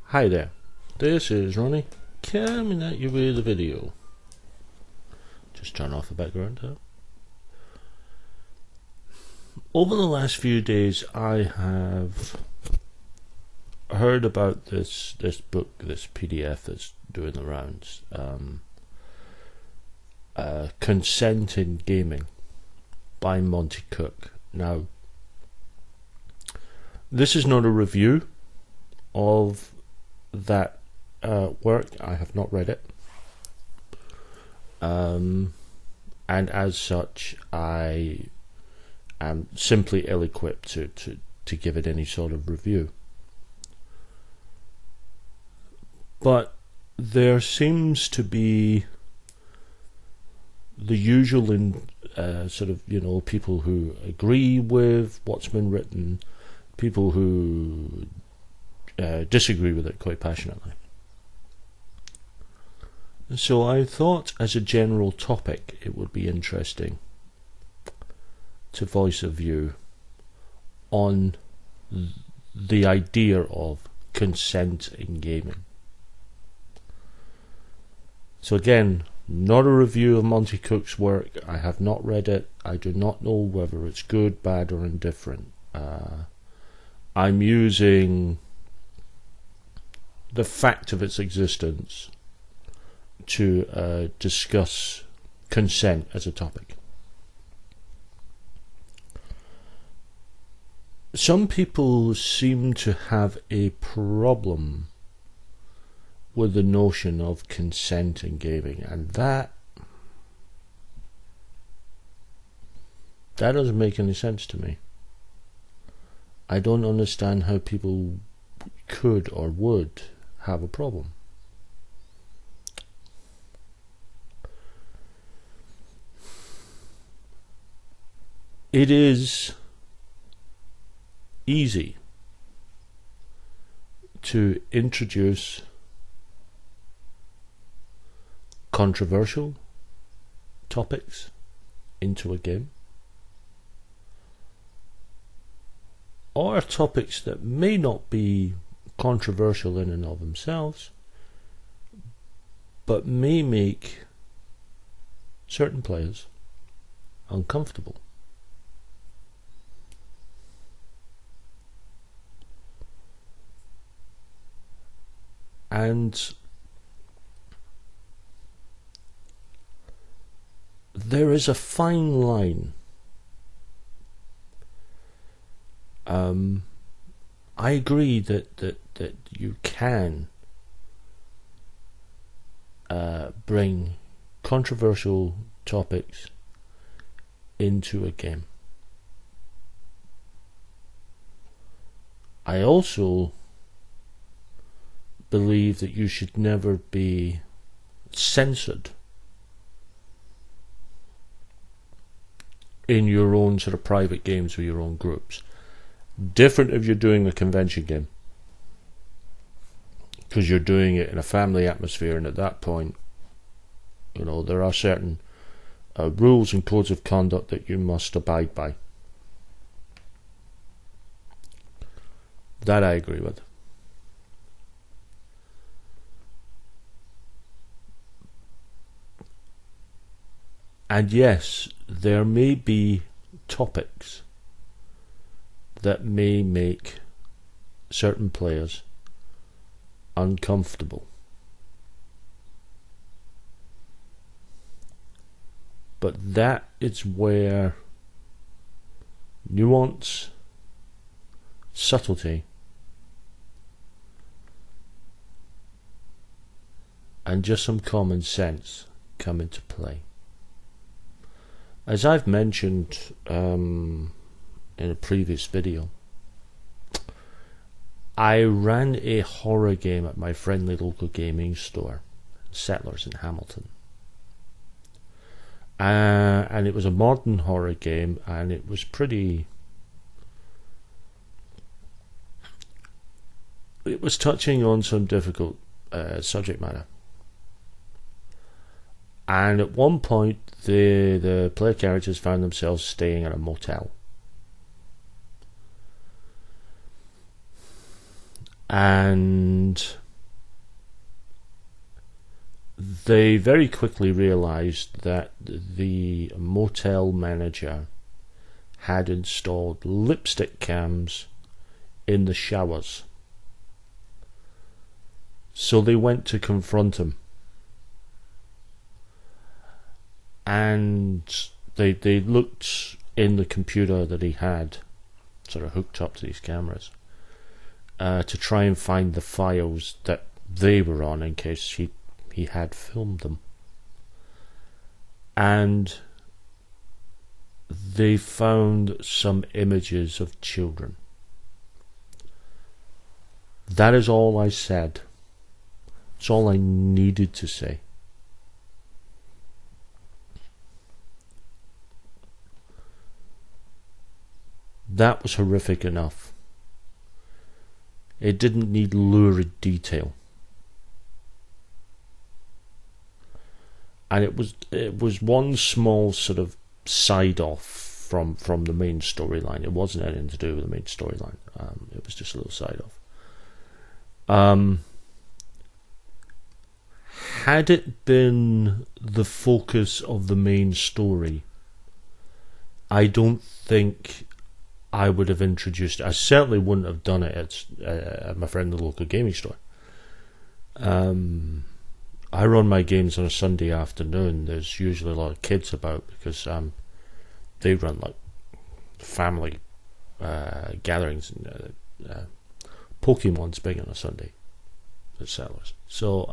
Hi there, this is Ronnie coming at you with a video. Just turn off the background here. Over the last few days I have heard about this book, this PDF that's doing the rounds, Consent in Gaming by Monte Cook. Now, this is not a review of that work. I have not read it, and as such I am simply ill-equipped to give it any sort of review. But there seems to be the usual sort of, people who agree with what's been written, people who disagree with it quite passionately. So I thought, as a general topic, it would be interesting to voice a view on the idea of consent in gaming. So again, not a review of Monte Cook's work. I have not read it. I do not know whether it's good, bad, or indifferent. I'm using the fact of its existence to discuss consent as a topic. Some people seem to have a problem with the notion of consent in gaming, and that doesn't make any sense to me. I don't understand how people could or would have a problem. It is easy to introduce controversial topics into a game, or topics that may not be controversial in and of themselves, but may make certain players uncomfortable. And there is a fine line. I agree that you can bring controversial topics into a game. I also believe that you should never be censored in your own sort of private games with your own groups. Different if you're doing a convention game, because you're doing it in a family atmosphere, and at that point, there are certain rules and codes of conduct that you must abide by. That I agree with. And yes, there may be topics that may make certain players uncomfortable. But that is where nuance, subtlety, and just some common sense come into play. As I've mentioned in a previous video, I ran a horror game at my friendly local gaming store, Settlers in Hamilton. And it was a modern horror game, and it was it was touching on some difficult subject matter. And at one point, the player characters found themselves staying at a motel. And they very quickly realized that the motel manager had installed lipstick cams in the showers. So they went to confront him. And they looked in the computer that he had sort of hooked up to these cameras to try and find the files that they were on in case he had filmed them. And they found some images of children. That is all I said. It's all I needed to say. That was horrific enough. It didn't need lurid detail. And it was one small sort of side off from the main storyline. It wasn't anything to do with the main storyline. It was just a little side off. Had it been the focus of the main story, I don't think I would have introduced it. I certainly wouldn't have done it at my friend the local gaming store. I run my games on a Sunday afternoon. There's usually a lot of kids about because they run like family gatherings. And Pokemon's big on a Sunday at Settlers. So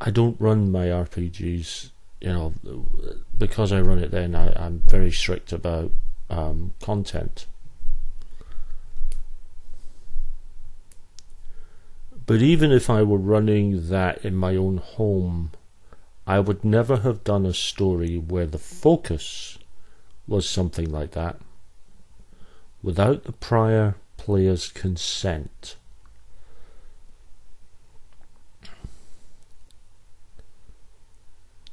I don't run my RPGs, because I run it then. I'm very strict about content. But even if I were running that in my own home, I would never have done a story where the focus was something like that without the prior player's consent.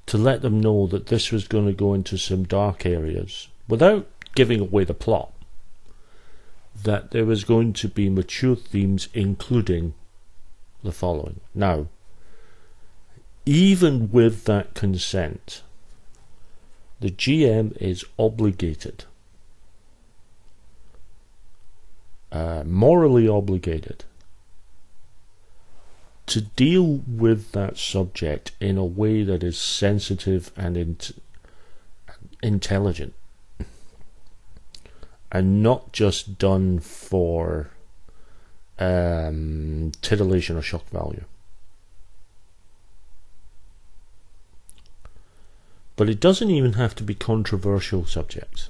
To let them know that this was going to go into some dark areas without giving away the plot. That there was going to be mature themes, including the following. Now, even with that consent, the GM is obligated, morally obligated, to deal with that subject in a way that is sensitive and intelligent, and not just done for titillation or shock value. But it doesn't even have to be controversial subjects.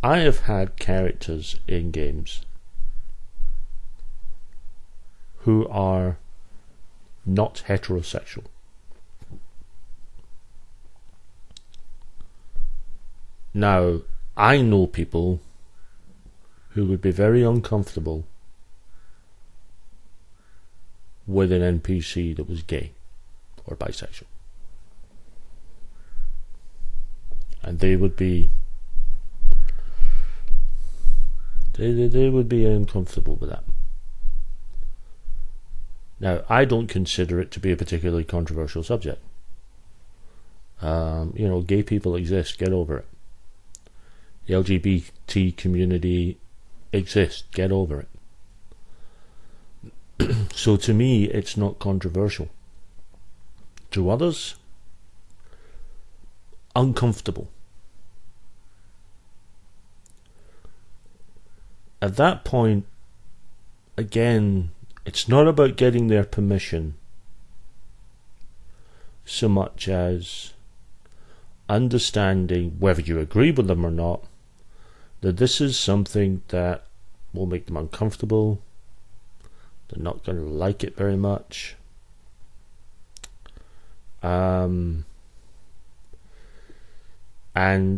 I have had characters in games who are not heterosexual. Now, I know people who would be very uncomfortable with an NPC that was gay or bisexual. And they would be uncomfortable with that. Now, I don't consider it to be a particularly controversial subject. Gay people exist, get over it. The LGBT community exists, get over it. So to me, it's not controversial. To others, uncomfortable. At that point, again, it's not about getting their permission so much as understanding, whether you agree with them or not, that this is something that will make them uncomfortable. They're not going to like it very much. And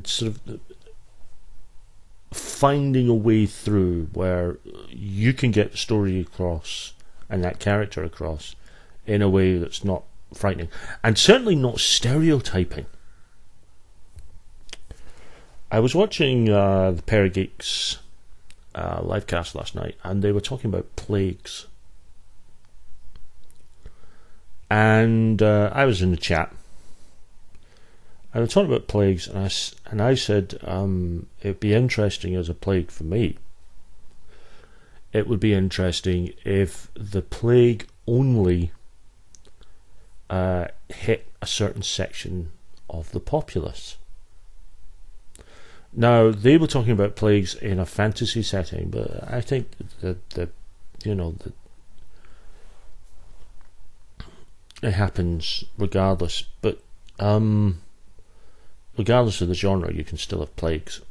sort of finding a way through where you can get the story across and that character across in a way that's not frightening, and certainly not stereotyping. I was watching the Pair of Geeks livecast last night, and they were talking about plagues. And I was in the chat, and I was talking about plagues, and I said it'd be interesting as a plague for me. It would be interesting if the plague only hit a certain section of the populace. Now, they were talking about plagues in a fantasy setting, but I think that it happens regardless. But regardless of the genre, you can still have plagues.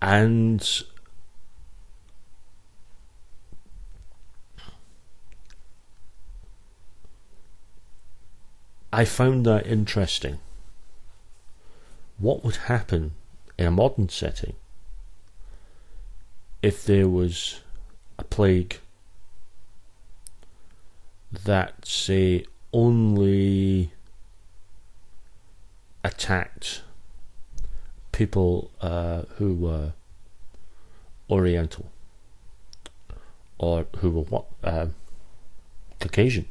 And I found that interesting. What would happen in a modern setting if there was a plague that, say, only attacked people who were Oriental or who were Caucasian?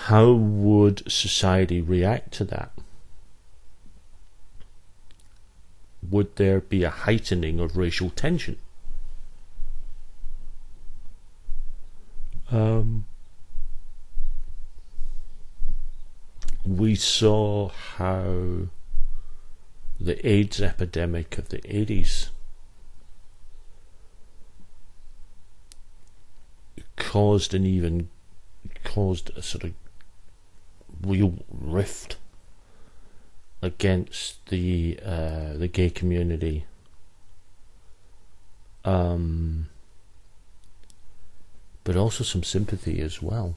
How would society react to that? Would there be a heightening of racial tension? We saw how the AIDS epidemic of the 80s caused a sort of real rift against the gay community, but also some sympathy as well.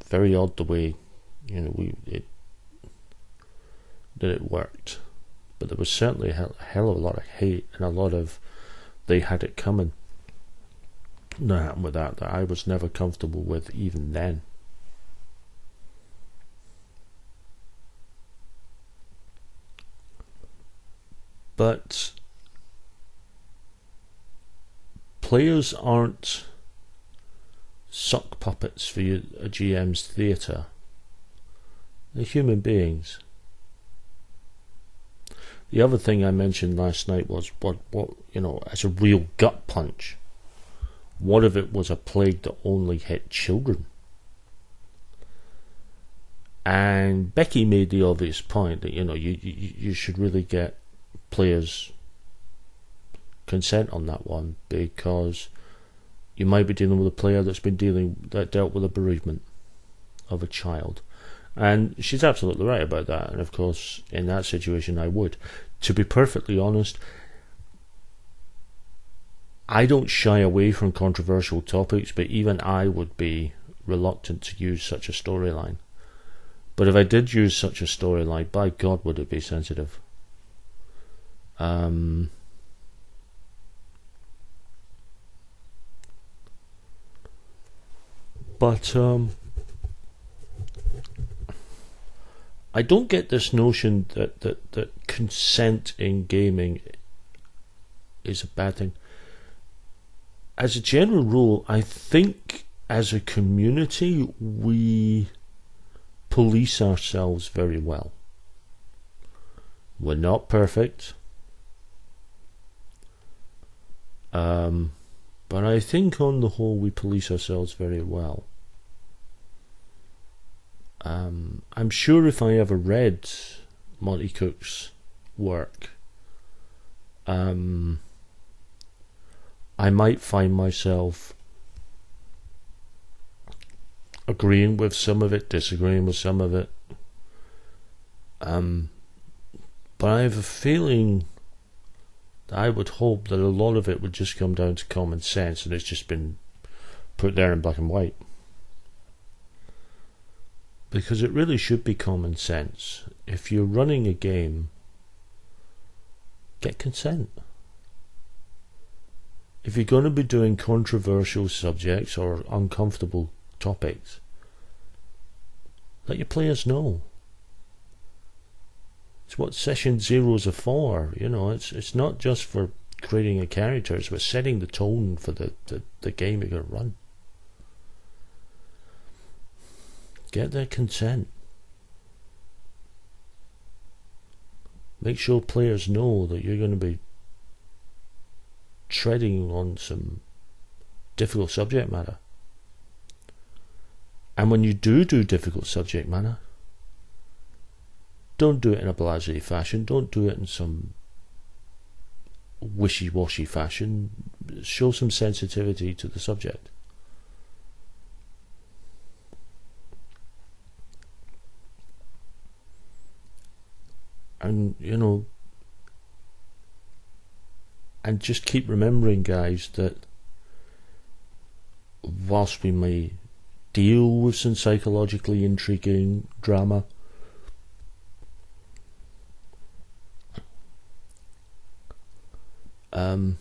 Very odd the way that it worked, but there was certainly a hell of a lot of hate and a lot of they had it coming that happened with that I was never comfortable with even then. But players aren't sock puppets for a GM's theatre. They're human beings. The other thing I mentioned last night was what as a real gut punch. What if it was a plague that only hit children? And Becky made the obvious point that you should really get players' consent on that one, because you might be dealing with a player that dealt with a bereavement of a child. And she's absolutely right about that. And of course, in that situation, I would. To be perfectly honest, I don't shy away from controversial topics, but even I would be reluctant to use such a storyline. But if I did use such a storyline, by God, would it be sensitive. But I don't get this notion that consent in gaming is a bad thing. As a general rule, I think as a community we police ourselves very well. We're not perfect. But I think on the whole we police ourselves very well. I'm sure if I ever read Monte Cook's work, I might find myself agreeing with some of it, disagreeing with some of it. But I have a feeling that I would hope that a lot of it would just come down to common sense, and it's just been put there in black and white. because it really should be common sense. If you're running a game, get consent. If you're going to be doing controversial subjects or uncomfortable topics, let your players know. It's what session zeros are for. You know, it's not just for creating a character, it's for setting the tone for the game you're going to run. Get their consent. Make sure players know that you're going to be treading on some difficult subject matter. And when you do difficult subject matter, don't do it in a blasé fashion. Don't do it in some wishy-washy fashion. Show some sensitivity to the subject. And, you know, and just keep remembering, guys, that whilst we may deal with some psychologically intriguing drama, the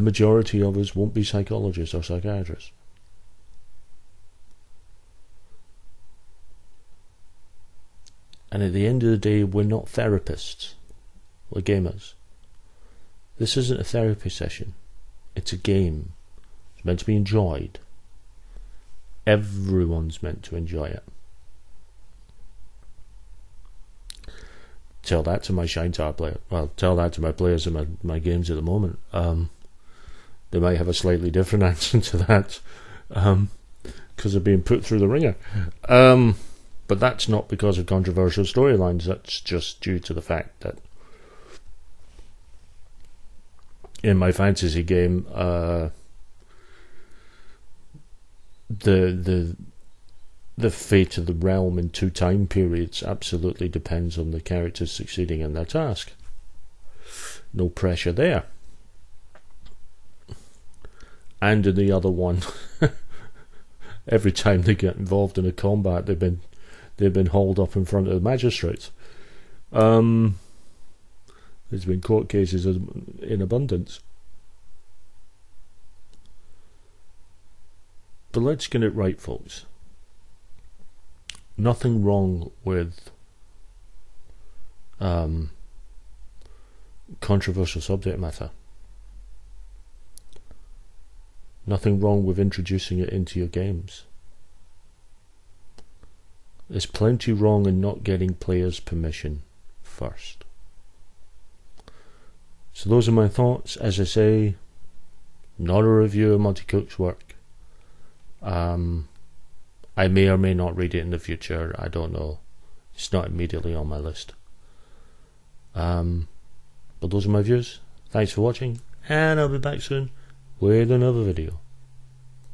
majority of us won't be psychologists or psychiatrists. And at the end of the day, we're not therapists. We're gamers. This isn't a therapy session. It's a game. It's meant to be enjoyed. Everyone's meant to enjoy it. Tell that to my Shine Tower player. Well, tell that to my players in my games at the moment. They might have a slightly different answer to that, because they're being put through the ringer. But that's not because of controversial storylines. That's just due to the fact that in my fantasy game, the fate of the realm in 2 time periods absolutely depends on the characters succeeding in their task. No pressure there. And in the other one, every time they get involved in a combat, they've been hauled up in front of the magistrates. There's been court cases in abundance. But let's get it right, folks. Nothing wrong with controversial subject matter. Nothing wrong with introducing it into your games. There's plenty wrong in not getting players' permission first. So those are my thoughts. As I say, not a review of Monte Cook's work. I may or may not read it in the future. I don't know. It's not immediately on my list. But those are my views. Thanks for watching, and I'll be back soon with another video.